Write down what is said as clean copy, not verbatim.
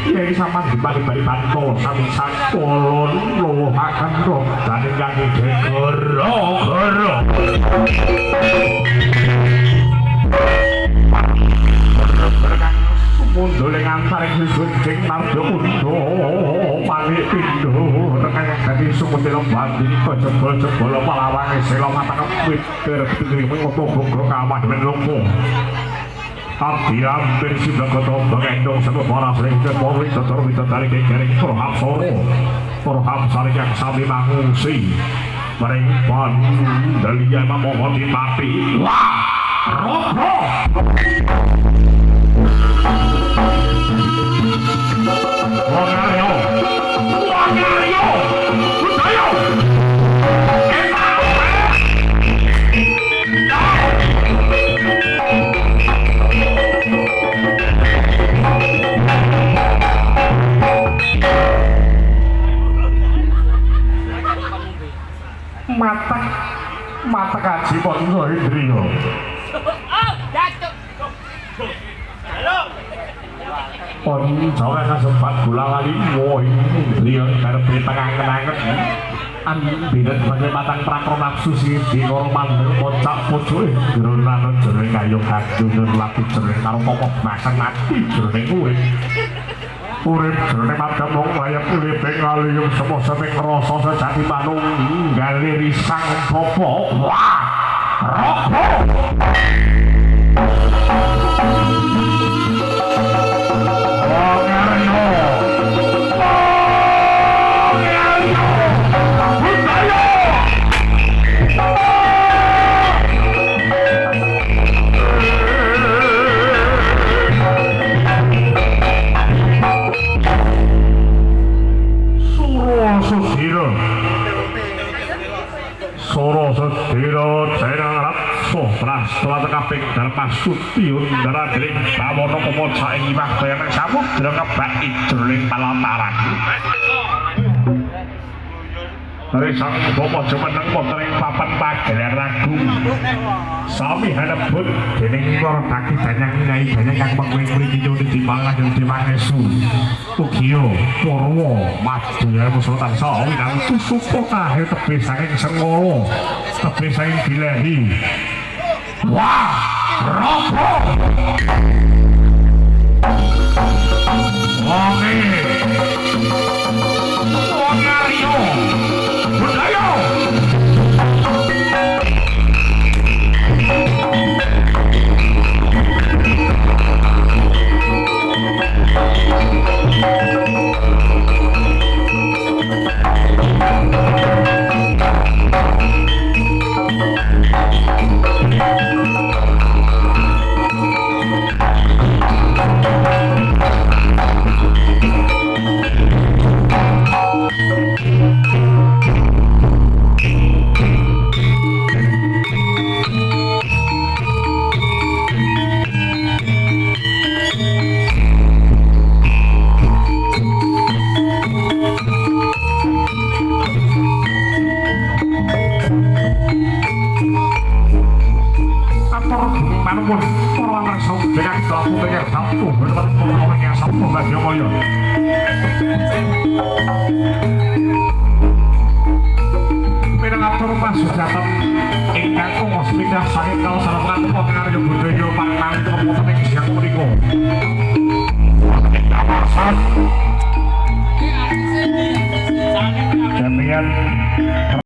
Yai sama dibalik-balik panto sami sakolon lowo makan roh dan yang ide gero mundur dengan tarik susuncing marjo undo panik pindo rekan yang tadi sumutilong banding kejebol-jebol palawangi selo matang wit kerepikri mengopo-opo kawan menunggu Abdi hampir sudah ketemu mengendong sebuah para sering terpori tertorbi tertarik kering perham soro perham saling yang sambil mengungsi merengpan dalia memohon mati wah roh Wangario Budayo mata kaji pun Indriyo pun jawa kasempat gula kali Indriyo karep tengah-tengah bidat sebagai matang prakron nafsu si di korman kocak pucuh geronan jering kayu kacungan laku jering karo pokok masan mati jering kuih urip jroning madhep wong layap urip ing aliyum semua saming rasa sejati manung nggali risang popo wah rokok Soro sediro jenang rapso prastwa tekaping darmas suti undara deling bawono pemoca ing imah bayangan samudra kebaki jroning palantaran dari sang bomo jemeneng wonten ing papan pagelar agung sami hanebut dening para daki danyang nyai danyang kang mengwing-wing nyuwun dimangan ing dimangesu ugiya Purwa Madya Sultan sawi nang susupa kahe tebih saking Sengolo tebih saking Bilahi wah ropo wonge Wangario Budayo manupun para warsa dengan dalu pengen satu berbuat orang yang satu bagi moyo pinangatur pasujatan ingkang kongos pindah saking kalsarapan pengaryo budaya panang kemudian ing siang punika jamian